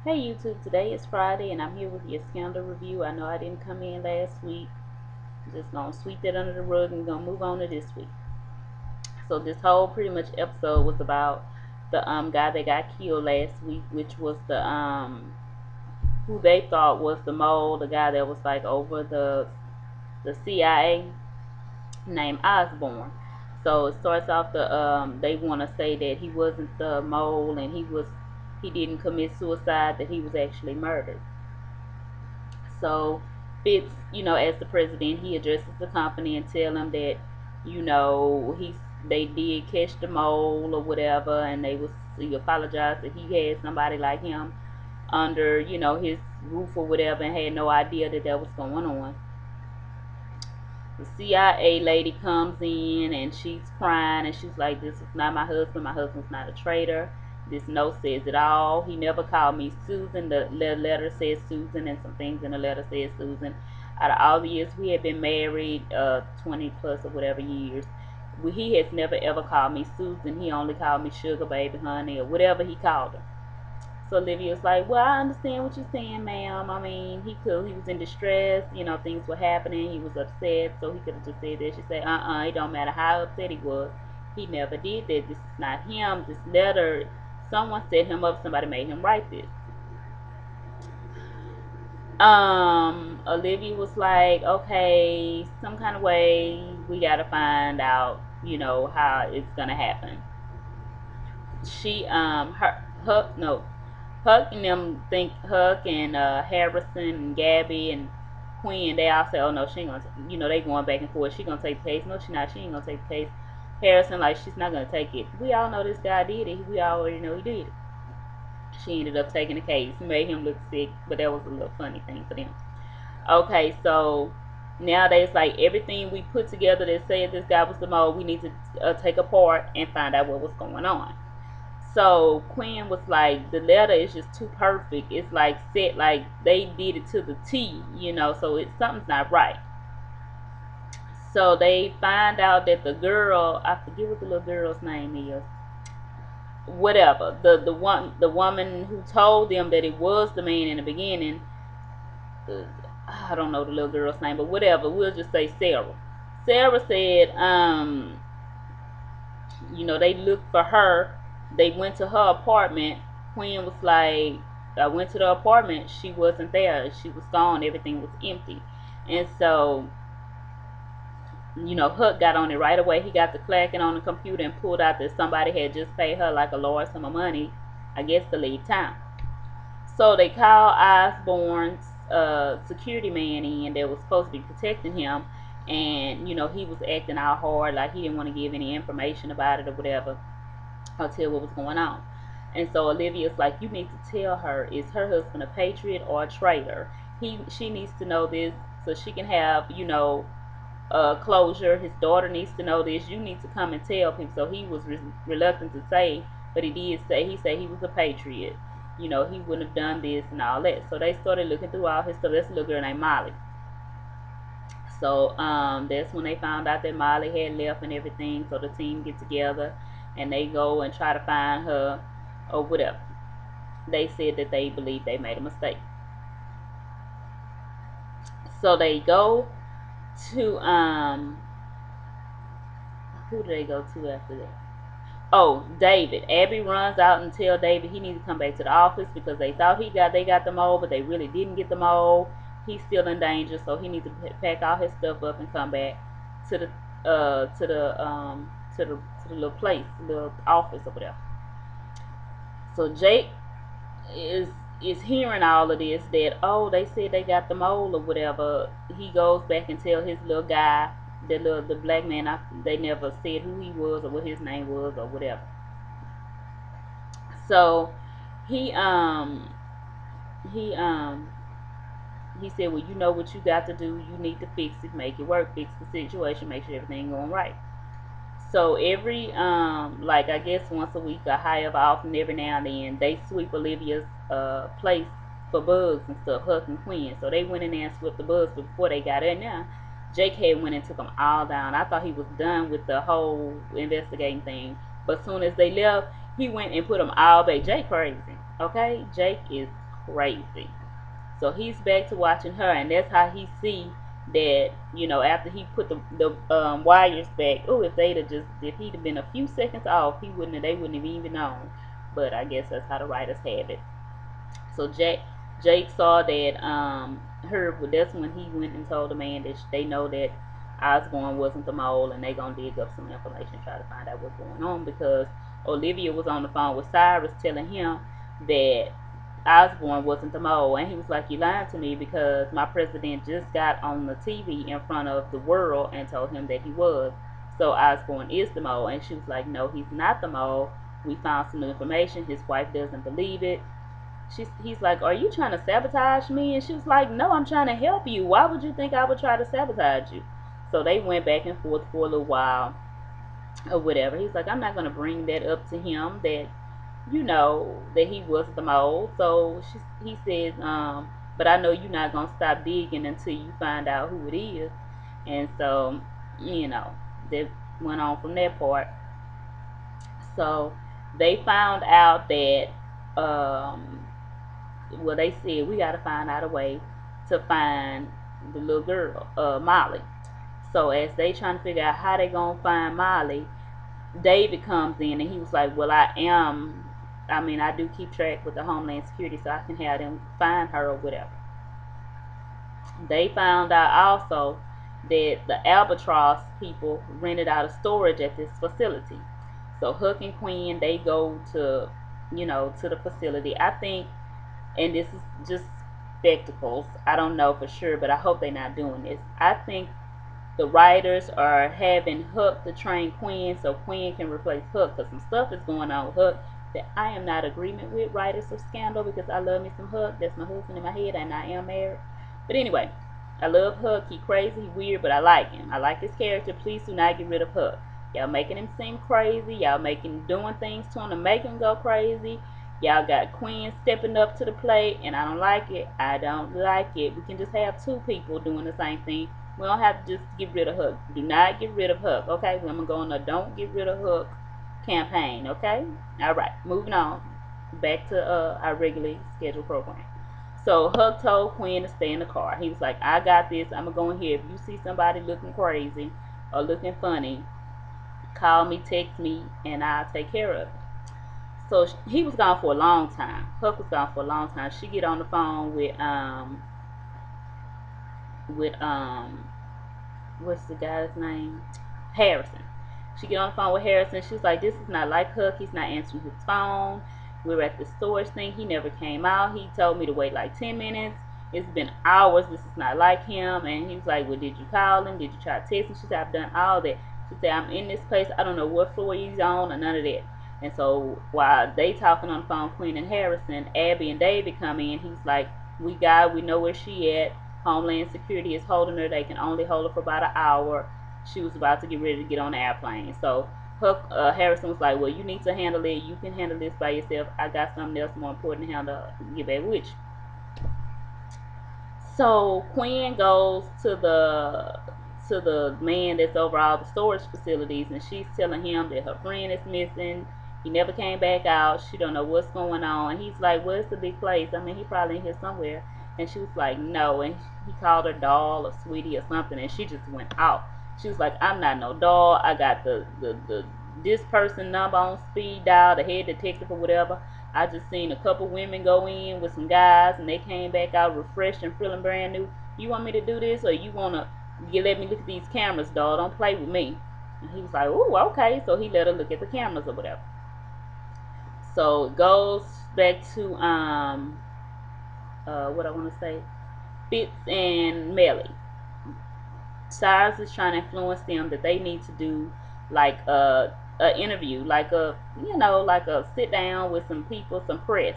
Hey YouTube, today is Friday and I'm here with your scandal review. I know I didn't come in last week. I'm just gonna sweep that under the rug and gonna move on to this week. So this whole pretty much episode was about the guy that got killed last week, which was the who they thought was the mole, the guy that was like over the CIA, named Osborne. So it starts off they want to say that he wasn't the mole and he didn't commit suicide, that he was actually murdered. So Fitz, as the president, he addresses the company and tell them that, they did catch the mole or whatever, and he apologized that he had somebody like him under, his roof or whatever, and had no idea that was going on. The CIA lady comes in and she's crying and she's like, "This is not my husband. My husband's not a traitor. This note says it all. He never called me Susan. The letter says Susan, and some things in the letter says Susan. Out of all the years we had been married, 20 plus or whatever years, he has never ever called me Susan. He only called me sugar baby, honey, or whatever he called her." So Olivia was like, "Well, I understand what you're saying, ma'am. I mean, he was in distress. Things were happening. He was upset, so he could have just said that." She said, it don't matter how upset he was. He never did that. This is not him. This letter, someone set him up. Somebody made him write this." Olivia was like, "Okay, some kind of way we gotta find out, how it's gonna happen." She, Huck, no, Huck and them think Huck and Harrison and Gabby and Quinn, they all say, "Oh no, she ain't gonna," they going back and forth. She gonna take the case. No, she not. She ain't gonna take the case. Harrison, like, she's not gonna take it. We all know this guy did it. We already know he did it. She ended up taking the case, made him look sick, but that was a little funny thing for them. Okay, so nowadays, like, everything we put together that said this guy was the mole, we need to take apart and find out what was going on. So Quinn was like, the letter is just too perfect. It's like set, like they did it to the T, so something's not right. So they find out that the girl, I forget what the little girl's name is, whatever. The woman who told them that it was the man in the beginning, uh, I don't know the little girl's name, but whatever. We'll just say Sarah. Sarah said, they looked for her. They went to her apartment. Quinn was like, "I went to the apartment. She wasn't there. She was gone. Everything was empty." And so, Hook got on it right away. He got the clacking on the computer and pulled out that somebody had just paid her like a large sum of money, I guess, to leave town. So they called Osborne's security man in that was supposed to be protecting him, and he was acting all hard, like he didn't want to give any information about it or whatever, or tell what was going on. And so Olivia's like, "You need to tell her, is her husband a patriot or a traitor? She needs to know this so she can have, closure. His daughter needs to know this. You need to come and tell him." So he was reluctant to say, but he did say, he said he was a patriot. He wouldn't have done this and all that. So they started looking through all his stuff. That's a little girl named Molly. So that's when they found out that Molly had left and everything. So the team get together and they go and try to find her or whatever. They said that they believe they made a mistake. So they go to who do they go to after that? Oh, David. Abby runs out and tell David he needs to come back to the office because they thought they got the mole, but they really didn't get the mole. He's still in danger, so he needs to pack all his stuff up and come back to the uh to the um to the little place, the little office or whatever. So Jake is is hearing all of this, that, oh, they said they got the mole or whatever. He goes back and tell his little guy, the black man. They never said who he was or what his name was or whatever. So he um he um he said, "Well, you know what you got to do. You need to fix it, make it work, fix the situation, make sure everything going right." So every like, I guess once a week or however often, every now and then, they sweep Olivia's place for bugs and stuff, Huck and Quinn. So they went in there and swept the bugs, but before they got in there, Jake had went and took them all down. I thought he was done with the whole investigating thing, but as soon as they left, he went and put them all back. Jake crazy, okay? Jake is crazy. So he's back to watching her, and that's how he see that, after he put the wires back. Oh, if he'd have been a few seconds off, they wouldn't have even known. But I guess that's how the writers have it. So Jake saw that that's when he went and told the man that they know that Osborne wasn't the mole, and they gonna dig up some information, try to find out what's going on, because Olivia was on the phone with Cyrus telling him that Osborne wasn't the mole, and he was like, "You lied to me because my president just got on the TV in front of the world and told him that he was. So Osborne is the mole." And she was like, "No, he's not the mole. We found some new information. His wife doesn't believe it." He's like, "Are you trying to sabotage me?" And she was like, "No, I'm trying to help you. Why would you think I would try to sabotage you?" So they went back and forth for a little while or whatever. He's like, "I'm not going to bring that up to him that, that he was the mole." So he says, "But I know you're not going to stop digging until you find out who it is." And so, that went on from that part. So they found out that, they said, "We got to find out a way to find the little girl, Molly." So as they trying to figure out how they going to find Molly, David comes in, and he was like, "Well, I do keep track with the Homeland Security, so I can have them find her or whatever." They found out also that the Albatross people rented out a storage at this facility. So Hook and Quinn, they go to, to the facility. I think, and this is just spectacles, I don't know for sure, but I hope they're not doing this. I think the writers are having Hook to train Quinn so Quinn can replace Hook, because some stuff is going on with Hook that I am not in agreement with, writers of Scandal, because I love me some Hook. That's my husband in my head, and I am married. But anyway, I love Hook. He crazy, he weird, but I like him. I like his character. Please do not get rid of Hook. Y'all making him seem crazy. Y'all doing things to him to make him go crazy. Y'all got Quinn stepping up to the plate, and I don't like it. I don't like it. We can just have two people doing the same thing. We don't have to just get rid of Hook. Do not get rid of Hook, okay? I'm going to go on a don't get rid of Hook campaign, okay? All right, moving on. Back to our regularly scheduled program. So Hook told Quinn to stay in the car. He was like, "I got this. I'm going to go in here. If you see somebody looking crazy or looking funny, call me, text me, and I'll take care of it." So he was gone for a long time. Hook was gone for a long time. She get on the phone with what's the guy's name? Harrison. She get on the phone with Harrison. She's like, "This is not like Hook. He's not answering his phone. We were at the storage thing. He never came out. He told me to wait like 10 minutes. It's been hours. This is not like him." And he was like, "Well, did you call him? Did you try to text him?" She said, "I've done all that." She said, "I'm in this place. I don't know what floor he's on or none of that." And so while they talking on the phone, Quinn and Harrison, Abby and David come in. He's like, we know where she at. Homeland Security is holding her. They can only hold her for about an hour. She was about to get ready to get on the airplane. So Harrison was like, "Well, you need to handle it. You can handle this by yourself. I got something else more important to handle. Get back with you." So Quinn goes to the man that's over all the storage facilities, and she's telling him that her friend is missing. He never came back out. She don't know what's going on. And he's like, "Well, it's a big place. I mean, he probably in here somewhere." And she was like, "No." And he called her doll or sweetie or something, and she just went out. She was like, "I'm not no doll. I got the this person number on speed dial, the head detective or whatever. I just seen a couple women go in with some guys, and they came back out refreshed and feeling brand new. You want me to do this, or you wanna let me look at these cameras, doll? Don't play with me." And he was like, "Ooh, okay." So he let her look at the cameras or whatever. So it goes back to what I want to say, Fitz and Melly. Cyrus is trying to influence them that they need to do like a interview, like a sit down with some people, some press,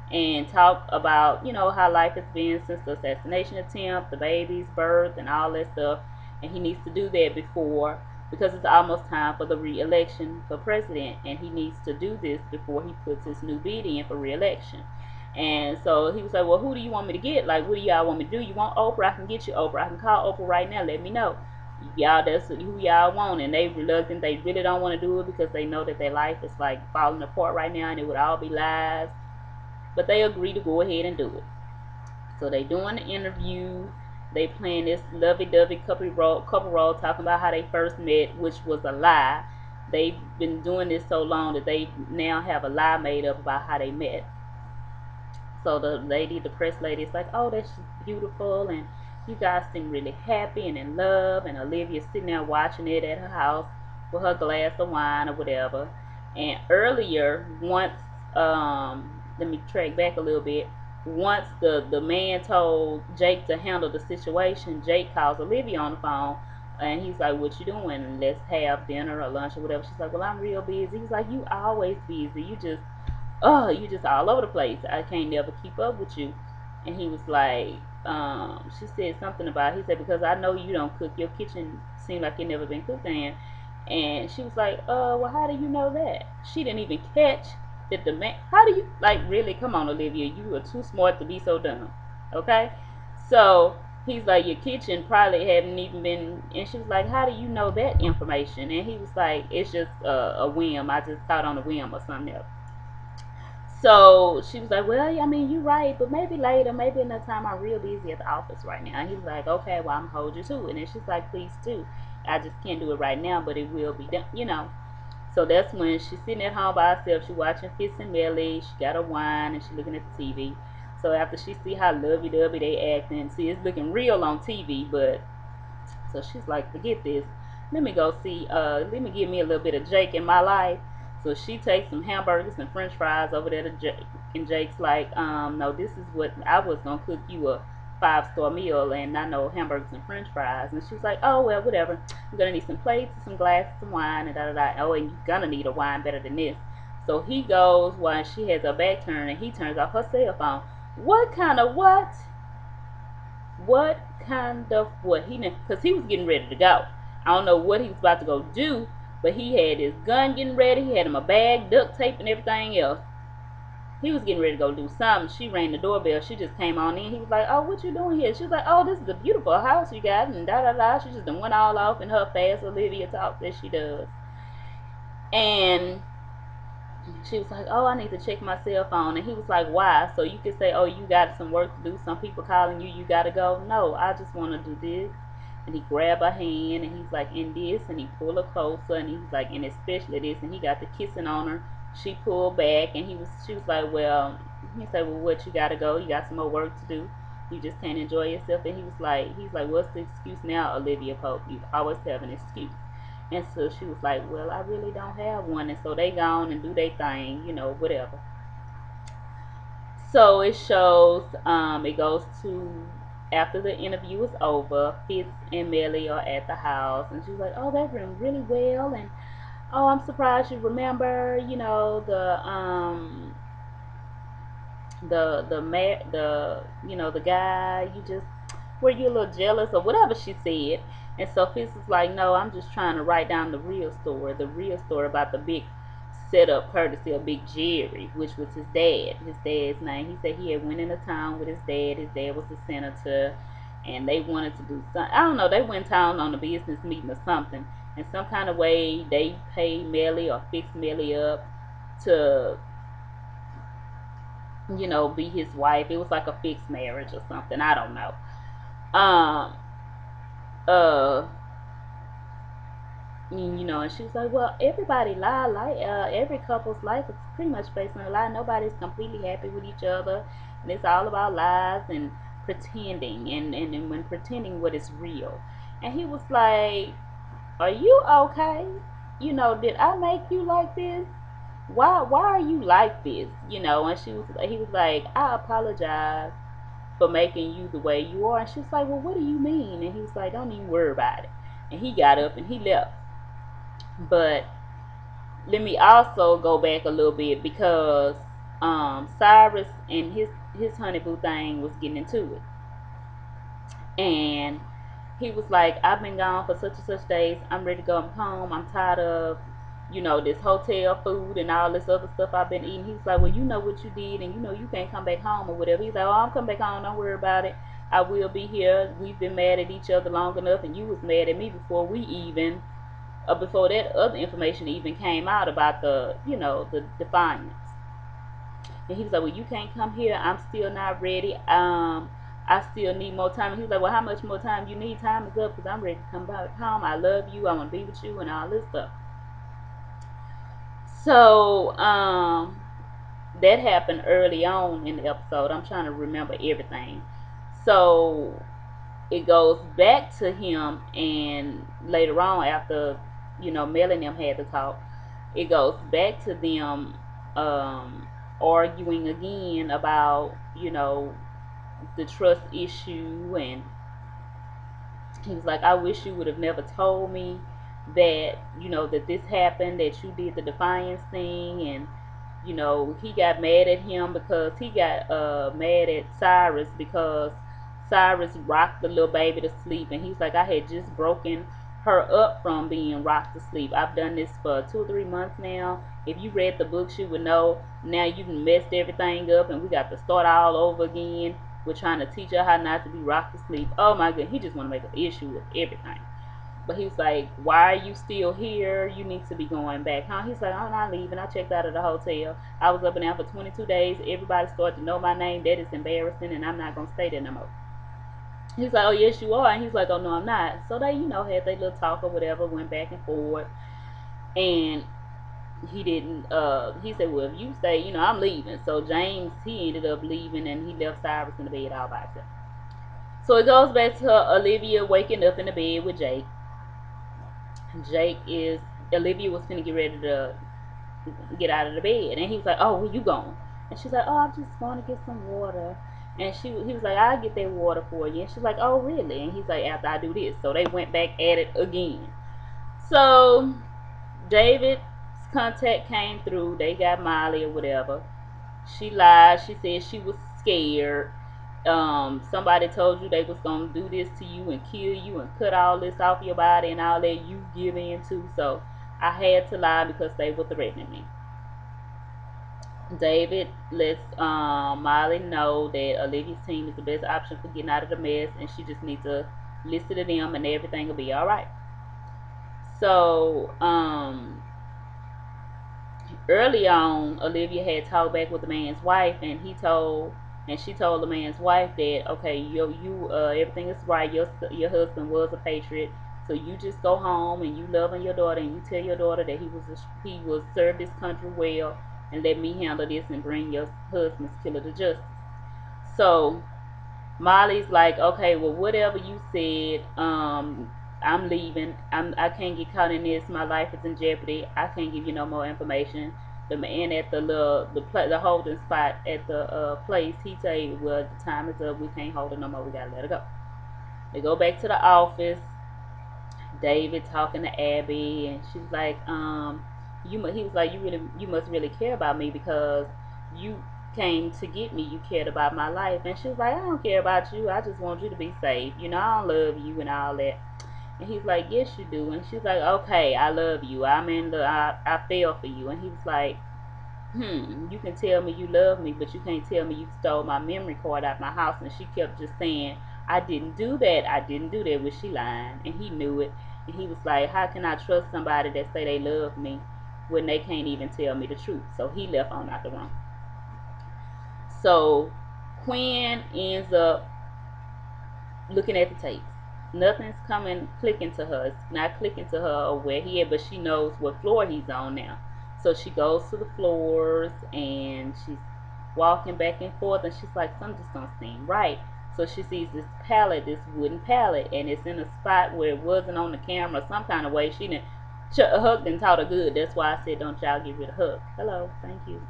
and talk about how life has been since the assassination attempt, the baby's birth, and all that stuff. And he needs to do that because it's almost time for the re-election for president, and he needs to do this before he puts his new bid in for re-election. And so he was like, "Well, who do you want me to get? Like, what do y'all want me to do? You want Oprah? I can get you Oprah. I can call Oprah right now. Let me know. Y'all, that's who y'all want." And they reluctant. They really don't want to do it because they know that their life is like falling apart right now, and it would all be lies. but they agree to go ahead and do it. So they doing the interview. They playing this lovey-dovey couple role, talking about how they first met, which was a lie. They've been doing this so long that they now have a lie made up about how they met. So the press lady is like, oh, that's beautiful, and you guys seem really happy and in love. And Olivia's sitting there watching it at her house with her glass of wine or whatever. And earlier, once, let me track back a little bit. Once the man told Jake to handle the situation, Jake calls Olivia on the phone, and he's like, what you doing? Let's have dinner or lunch or whatever. She's like, well, I'm real busy. He's like, you always busy. You just all over the place. I can't never keep up with you. And he was like, she said something about, he said, because I know you don't cook. Your kitchen seemed like it never been cooked in. And she was like, well, how do you know that? She didn't even catch that the man, how do you, like, really, come on, Olivia, you are too smart to be so dumb. Okay? So he's like, your kitchen probably haven't even been, and she was like, how do you know that information? And he was like, it's just a whim. I just thought on a whim or something else. So she was like, well, I mean, you're right, but maybe later, maybe another time. I'm real busy at the office right now. And he was like, okay, well, I'm hold you to it. And she's like, please do. I just can't do it right now, but it will be done. So that's when she's sitting at home by herself. She's watching Fitz and Melly. She got her wine and she's looking at the TV. So after she see how lovey-dovey they acting, see, it's looking real on TV, but so she's like, forget this. Let me go see, let me give me a little bit of Jake in my life. So she takes some hamburgers and french fries over there to Jake. And Jake's like, no, this is what I was going to cook you a 5-star meal, and I know hamburgers and french fries. And she's like, oh, well, whatever. I'm going to need some plates and some glasses of wine and da-da-da. Oh, and you're going to need a wine better than this. So he goes while she has her back turned, and he turns off her cell phone. What kind of what? What kind of what? Because he was getting ready to go. I don't know what he was about to go do, but he had his gun getting ready. He had him a bag, duct tape, and everything else. He was getting ready to go do something. She rang the doorbell. She just came on in. He was like, oh, what you doing here? She was like, oh, this is a beautiful house you got, and da-da-da. She just went all off in her fast Olivia talk that she does. And she was like, oh, I need to check my cell phone. And he was like, why? So you could say, oh, you got some work to do. Some people calling you. You got to go. No, I just want to do this. And he grabbed her hand, and he's like, in this, and he pulled her closer, and he's like, and especially this, and he got the kissing on her. She pulled back, and she was like, well, he said, well, what, you got to go? You got some more work to do. You just can't enjoy yourself. And he's like, what's the excuse now, Olivia Pope? You always have an excuse. And so she was like, well, I really don't have one. And so they gone and do their thing, whatever. So it shows, it goes to, after the interview is over, Fitz and Melly are at the house. And she's like, oh, that went really well. And, oh, I'm surprised you remember, the guy, you just, were you a little jealous or whatever she said. And so Fitz is like, no, I'm just trying to write down the real story about the big setup courtesy of Big Jerry, which was his dad's name. He said he had went into town with his dad. His dad was a senator, and they wanted to do something. I don't know, they went town on a business meeting or something. In some kind of way, they paid Melly or fixed Melly up to, be his wife. It was like a fixed marriage or something. I don't know. Um, uh, and she was like, well, everybody lie, like, every couple's life is pretty much based on a lie. Nobody's completely happy with each other, and it's all about lies and pretending, and when pretending what is real. And he was like, are you okay? Did I make you like this? Why are you like this? And he was like, I apologize for making you the way you are. And she was like, well, what do you mean? And he was like, don't even worry about it. And he got up and he left. But let me also go back a little bit, because Cyrus and his honey boo thing was getting into it. And he was like, I've been gone for such and such days. I'm ready to go home. I'm tired of, this hotel food and all this other stuff I've been eating. He was like, well, you know what you did, and you can't come back home or whatever. He's like, oh, I'm coming back home. Don't worry about it. I will be here. We've been mad at each other long enough, and you was mad at me before that other information even came out about the defiance. And he was like, well, you can't come here. I'm still not ready. I still need more time. And he was like, well, how much more time you need? Time is up because I'm ready to come back home. I love you. I want to be with you and all this stuff. So, that happened early on in the episode. I'm trying to remember everything. So it goes back to him, and later on, after Mel and them had to talk, it goes back to them arguing again about the trust issue. And he was like, I wish you would have never told me that that this happened, that you did the defiance thing. And he got mad at him because he got mad at Cyrus because Cyrus rocked the little baby to sleep. And he's like, I had just broken her up from being rocked to sleep. I've done this for 2 or 3 months now. If you read the books, you would know. Now you messed everything up and we got to start all over again. We're trying to teach her how not to be rocked to sleep. Oh my goodness, he just want to make an issue with everything. But he was like, why are you still here? You need to be going back home. He's like, I'm not leaving. I checked out of the hotel. I was up and down for 22 days. Everybody started to know my name. That is embarrassing, and I'm not going to stay there no more. He's like, oh, yes, you are. And he's like, oh, no, I'm not. So they, had their little talk or whatever, went back and forth. And he didn't, he said, well, if you stay, I'm leaving. So James, he ended up leaving, and he left Cyrus in the bed all by himself. So it goes back to Olivia waking up in the bed with Jake. Olivia was finna get ready to get out of the bed, and he was like, oh, where you going? And she's like, oh, I just want to get some water. And he was like, I'll get that water for you. And she's like, oh, really? And he's like, after I do this. So they went back at it again. So David's contact came through. They got Molly or whatever. She lied. She said she was scared. Somebody told you they was gonna do this to you and kill you and cut all this off your body and all that, you give in to. So I had to lie because they were threatening me. David lets Molly know that Olivia's team is the best option for getting out of the mess, and she just needs to listen to them and everything will be alright. So early on, Olivia had talked back with the man's wife, and she told the man's wife that, okay, everything is right. Your husband was a patriot, so you just go home and you love on your daughter, and you tell your daughter that he will serve this country well, and let me handle this and bring your husband's killer to justice. So Molly's like, okay, well, whatever you said, I'm leaving. I can't get caught in this. My life is in jeopardy. I can't give you no more information. The man at the holding spot at the place, he say, well, the time is up. We can't hold it no more. We gotta let her go. They go back to the office. David talking to Abby, and she's like, he was like, you must really care about me because you came to get me. You cared about my life. And she was like, I don't care about you. I just want you to be safe. I don't love you and all that. And he's like, yes, you do. And she's like, okay, I love you. I fell for you. And he was like, you can tell me you love me, but you can't tell me you stole my memory card out my house. And she kept just saying, I didn't do that. I didn't do that. Was she lying? And he knew it. And he was like, how can I trust somebody that say they love me when they can't even tell me the truth? So he left on out the room. So Quinn ends up looking at the tapes. Nothing's clicking to her. It's not clicking to her where he is, but she knows what floor he's on now. So she goes to the floors and she's walking back and forth, and she's like, something just don't seem right. So she sees this pallet, this wooden pallet, and it's in a spot where it wasn't on the camera some kind of way. Huck done taught her good. That's why I said, don't y'all get rid of Huck. Hello, thank you.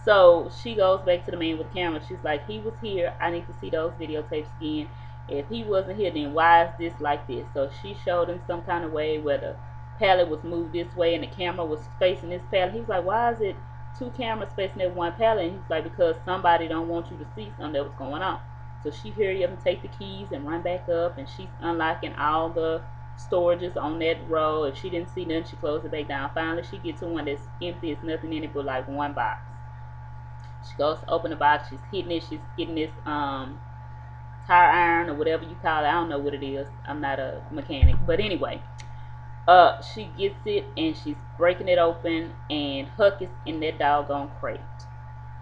So she goes back to the man with the camera. She's like, he was here. I need to see those videotapes again. If he wasn't here, then why is this like this? So she showed him some kind of way where the pallet was moved this way and the camera was facing this pallet. He's like, why is it 2 cameras facing that one pallet? And he's like, because somebody don't want you to see something that was going on. So she hurry up and take the keys and run back up, and she's unlocking all the storages on that row. If she didn't see nothing, she closed it back down. Finally, she gets to one that's empty. There's nothing in it but like one box. She goes to open the box. She's hitting it. She's getting this tire iron or whatever you call it. I don't know what it is. I'm not a mechanic. But anyway, she gets it and she's breaking it open, and Huck is in that doggone crate.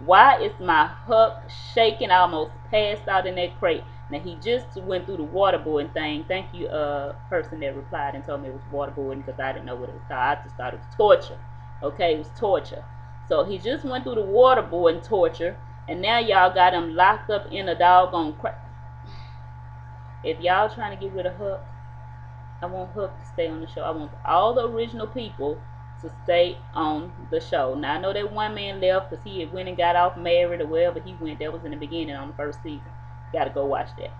Why is my Huck shaking? I almost passed out in that crate. Now he just went through the waterboarding thing. Thank you, person that replied and told me it was waterboarding because I didn't know what it was called. I just thought it was torture. Okay, it was torture. So he just went through the waterboarding torture, and now y'all got him locked up in a doggone crate. If y'all trying to get rid of Huck, I want Hook to stay on the show. I want all the original people to stay on the show. Now I know that one man left because he had went and got off married or wherever he went. That was in the beginning on the first season. Got to go watch that.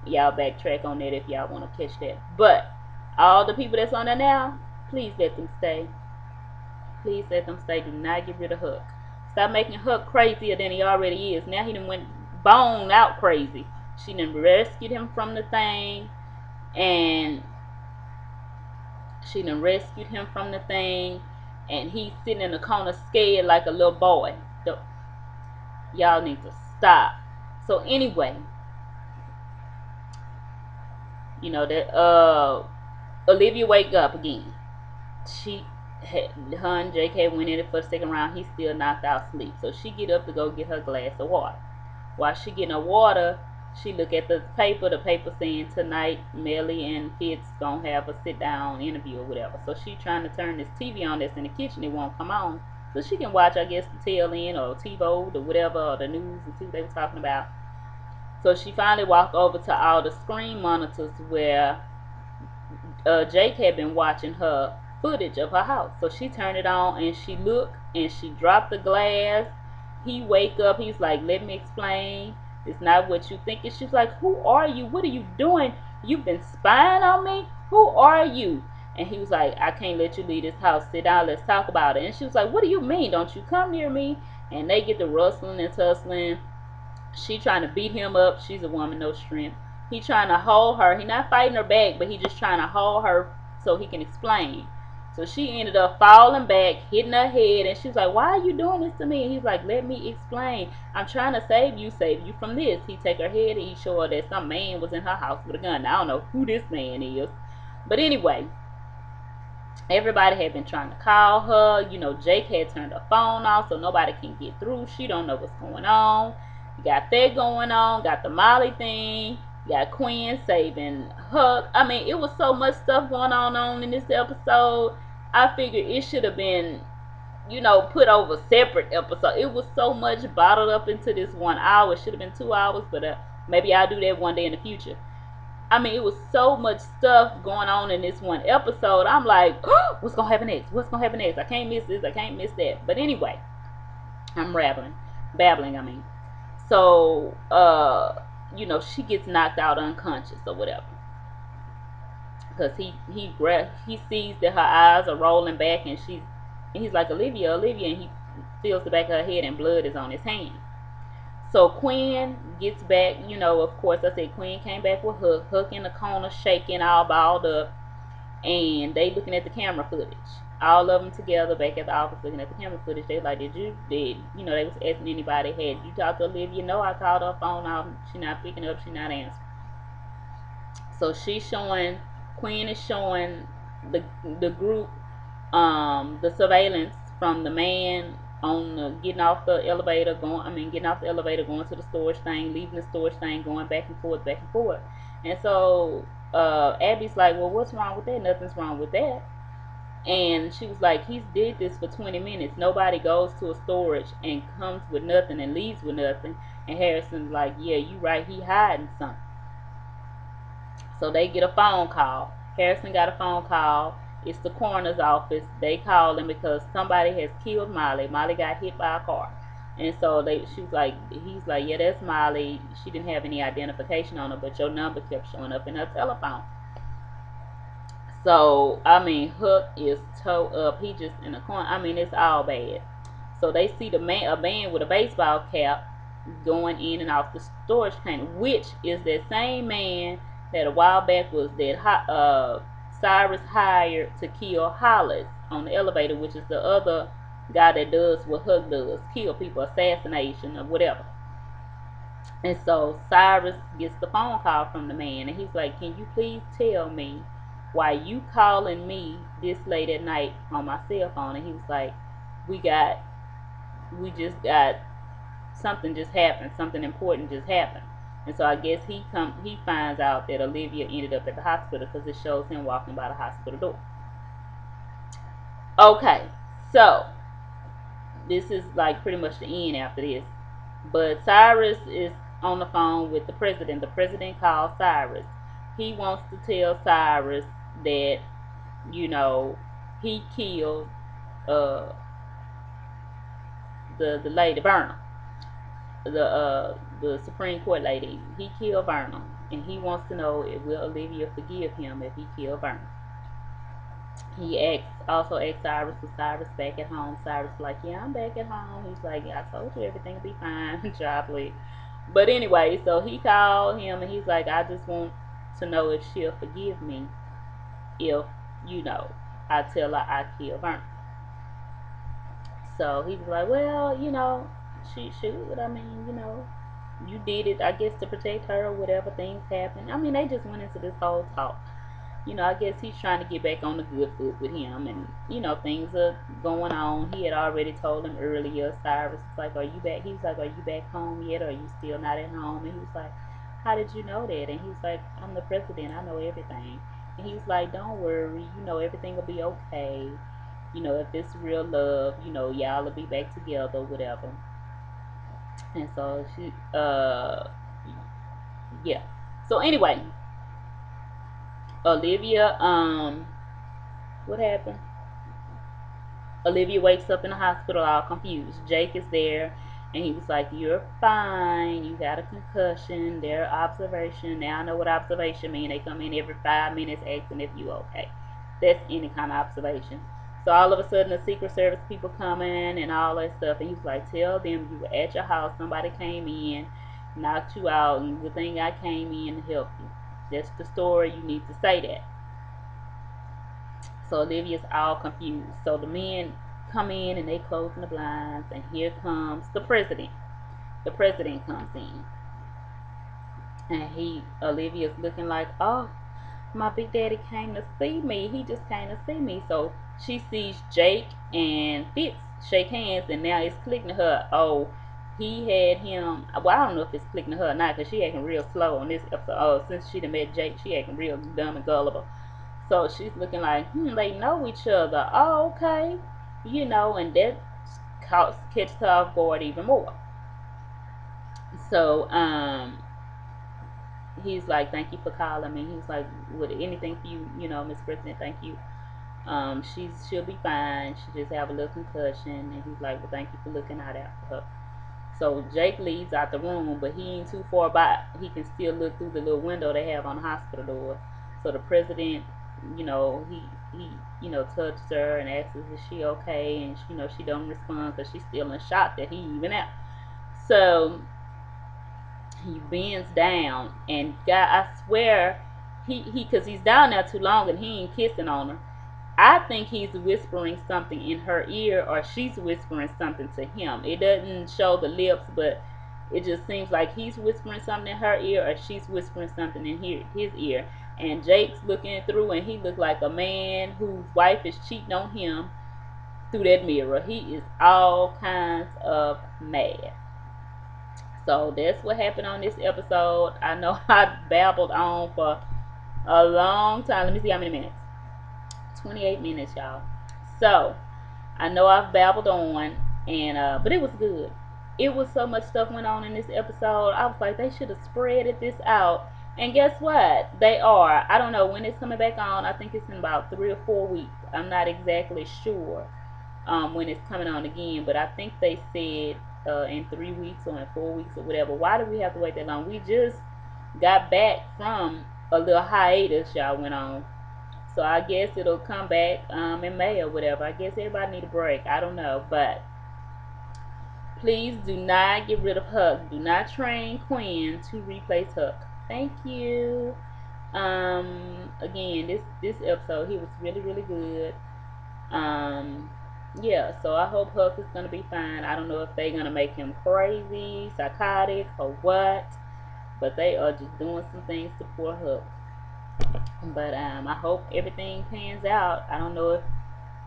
Y'all backtrack on that if y'all want to catch that. But all the people that's on there now, please let them stay. Please let them stay. Do not get rid of Hook. Stop making Hook crazier than he already is. Now he done went bone out crazy. She done rescued him from the thing, and and he's sitting in the corner scared like a little boy. Y'all need to stop. So anyway, you know that Olivia wake up again. Her and JK went in it for the second round. He's still knocked out sleep. So she get up to go get her glass of water. While she getting her water, she look at the paper. The paper saying tonight Melly and Fitz gonna have a sit down interview or whatever. So she trying to turn this TV on that's in the kitchen. It won't come on, so she can watch, I guess, the tail end or TiVo or whatever, or the news and see what they were talking about. So she finally walked over to all the screen monitors where Jake had been watching her footage of her house. So she turned it on and she looked and she dropped the glass. He wake up. He's like, "Let me explain. It's not what you think." And she's like, "Who are you? What are you doing? You've been spying on me? Who are you?" And he was like, "I can't let you leave this house. Sit down. Let's talk about it." And she was like, "What do you mean? Don't you come near me?" And they get to rustling and tussling. She trying to beat him up. She's a woman, no strength. He trying to hold her. He not fighting her back, but he just trying to hold her so he can explain. So she ended up falling back, hitting her head, and she's like, "Why are you doing this to me?" And he's like, "Let me explain. I'm trying to save you from this." He take her head and he show her that some man was in her house with a gun. Now, I don't know who this man is. But anyway, everybody had been trying to call her. You know, Jake had turned her phone off so nobody can get through. She don't know what's going on. You got that going on. Got the Molly thing. You got Quinn saving Huck. I mean, it was so much stuff going on in this episode. I figured it should have been, you know, put over separate episode. It was so much bottled up into this 1 hour. It should have been 2 hours, but maybe I'll do that one day in the future. I mean, it was so much stuff going on in this one episode. I'm like, oh, what's gonna happen next? What's gonna happen next? I can't miss this. I can't miss that. But anyway, I'm babbling. I mean, so you know, she gets knocked out unconscious or whatever, because he sees that her eyes are rolling back, and he's like, Olivia, and he feels the back of her head and blood is on his hand. So Quinn gets back, you know, of course I said Quinn came back with Hook in the corner shaking, all balled up, and they looking at the camera footage. All of them together back at the office looking at the camera footage. They like, did you know, they was asking anybody, had you talked to Olivia? No, I called her phone off. She not picking up, she not answering. So Quinn is showing the group the surveillance from the man on getting off the elevator, going to the storage thing, leaving the storage thing, going back and forth. And so Abby's like, well, what's wrong with that? Nothing's wrong with that. And she was like, he's did this for 20 minutes. Nobody goes to a storage and comes with nothing and leaves with nothing. And Harrison's like, yeah, you right, he hiding something. So they get a phone call. Harrison got a phone call. It's the coroner's office. They called him because somebody has killed Molly. Molly got hit by a car. And so he's like, yeah, that's Molly. She didn't have any identification on her, but your number kept showing up in her telephone. So, I mean, Hook is toe up. He just in the corner. I mean, it's all bad. So they see a man with a baseball cap going in and off the storage container, which is that same man that a while back was that Cyrus hired to kill Hollis on the elevator, which is the other guy that does what Hook does, kill people, assassination or whatever. And so Cyrus gets the phone call from the man, and he's like, can you please tell me why you calling me this late at night on my cell phone? And he was like, we just got something just happened, something important just happened. And so I guess he finds out that Olivia ended up at the hospital because it shows him walking by the hospital door. Okay, so this is like pretty much the end after this. But Cyrus is on the phone with the president. The president calls Cyrus. He wants to tell Cyrus that, you know, he killed uh the lady Verna, the Supreme Court lady. He killed Verna, and he wants to know if will Olivia forgive him if he killed Verna. He also asked Cyrus, was Cyrus back at home? Cyrus was like, yeah, I'm back at home. He's like, yeah, I told you everything will be fine. Jobless. But anyway, so he called him and he's like, I just want to know if she'll forgive me if, you know, I tell her I killed her. So he was like, well, you know, she should. I mean, you know, you did it, I guess, to protect her or whatever, things happen. I mean, they just went into this whole talk. You know, I guess he's trying to get back on the good foot with him, and you know, things are going on. He had already told him earlier. Cyrus was like, "Are you back?" He was like, "Are you back home yet? Or are you still not at home?" And he was like, "How did you know that?" And he was like, "I'm the president. I know everything." And he was like, "Don't worry. You know, everything will be okay. You know, if it's real love, you know, y'all will be back together, whatever." And so yeah. So anyway, Olivia, what happened? Olivia wakes up in the hospital all confused. Jake is there and he was like, you're fine. You got a concussion. They're observation. Now I know what observation mean. They come in every 5 minutes asking if you okay. That's any kind of observation. So all of a sudden the Secret Service people come in and all that stuff. And he's like, tell them you were at your house. Somebody came in, knocked you out. And good thing I came in to help you. That's the story. You need to say that. So Olivia's all confused. So the men come in and they closing the blinds, and here comes the president. The president comes in, and Olivia's looking like, oh, my big daddy came to see me. He just came to see me. So she sees Jake and Fitz shake hands, and now it's clicking to her. Oh, he had him. Well, I don't know if it's clicking to her or not, because she acting real slow on this episode. Oh, since she done met Jake, she acting real dumb and gullible. So she's looking like, they know each other. Oh, okay. You know, and that catches her off guard even more. So, he's like, thank you for calling me. He's like, would anything for you, you know, Miss President, thank you. She'll be fine. She just have a little concussion. And he's like, well, thank you for looking out after her. So Jake leaves out the room, but he ain't too far by. He can still look through the little window they have on the hospital door. So the president, you know, he you know, touches her and asks is she okay, and you know, she don't respond because she's still in shock that he even out. So he bends down, and God, I swear, he because he's down there too long and he ain't kissing on her. I think he's whispering something in her ear, or she's whispering something to him. It doesn't show the lips, but it just seems like he's whispering something in her ear, or she's whispering something in his ear. And Jake's looking through, and he looks like a man whose wife is cheating on him through that mirror. He is all kinds of mad. So that's what happened on this episode. I know I babbled on for a long time. Let me see how many minutes. 28 minutes, y'all. So I know I've babbled on, and but it was good. It was so much stuff went on in this episode. I was like, they should have spreaded this out. And guess what? They are. I don't know when it's coming back on. I think it's in about 3 or 4 weeks. I'm not exactly sure when it's coming on again, but I think they said in 3 weeks or in 4 weeks or whatever. Why do we have to wait that long? We just got back from a little hiatus y'all went on. So I guess it'll come back in May or whatever. I guess everybody need a break. I don't know. But please do not get rid of Huck. Do not train Quinn to replace Huck. Thank you. Again, this episode, he was really, really good. Yeah, so I hope Huck is gonna be fine. I don't know if they're gonna make him crazy, psychotic, or what. But they are just doing some things to poor Huck. But I hope everything pans out. I don't know if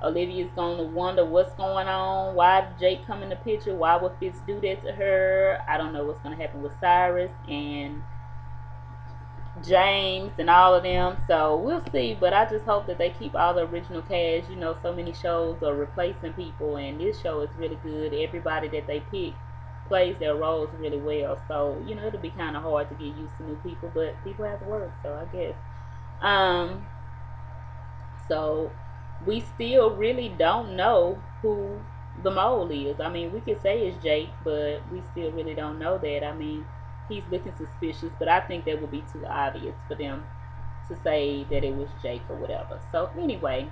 Olivia's gonna wonder what's going on. Why did Jake come in the picture? Why would Fitz do that to her? I don't know what's gonna happen with Cyrus and James and all of them. So we'll see. But I just hope that they keep all the original cast. You know, so many shows are replacing people, and this show is really good. Everybody that they pick plays their roles really well. So you know, it'll be kind of hard to get used to new people, but people have to work. So I guess. Um. So we still really don't know who the mole is. I mean, we could say it's Jake, but we still really don't know that. I mean, he's looking suspicious, but I think that would be too obvious for them to say that it was Jake or whatever. So anyway,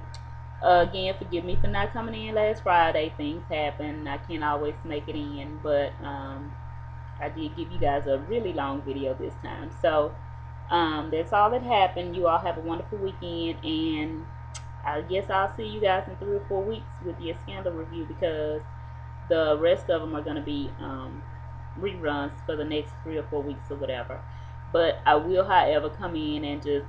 again, forgive me for not coming in last Friday. Things happen. I can't always make it in, but I did give you guys a really long video this time. So that's all that happened. You all have a wonderful weekend, and I guess I'll see you guys in 3 or 4 weeks with the Scandal review, because the rest of them are going to be reruns for the next 3 or 4 weeks or whatever. But I will, however, come in and just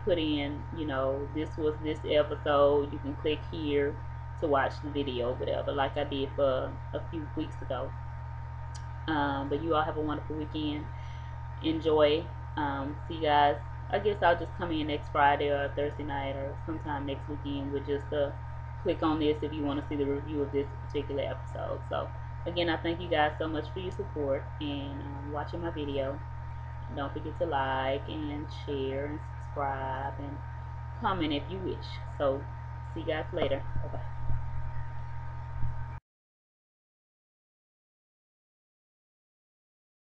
put in, you know, this was this episode. You can click here to watch the video, whatever, like I did for a few weeks ago. But you all have a wonderful weekend. Enjoy. See you guys. I guess I'll just come in next Friday or Thursday night or sometime next weekend with just click on this if you want to see the review of this particular episode. So again, I thank you guys so much for your support and watching my video. And don't forget to like and share and subscribe and comment if you wish. So see you guys later. Bye bye.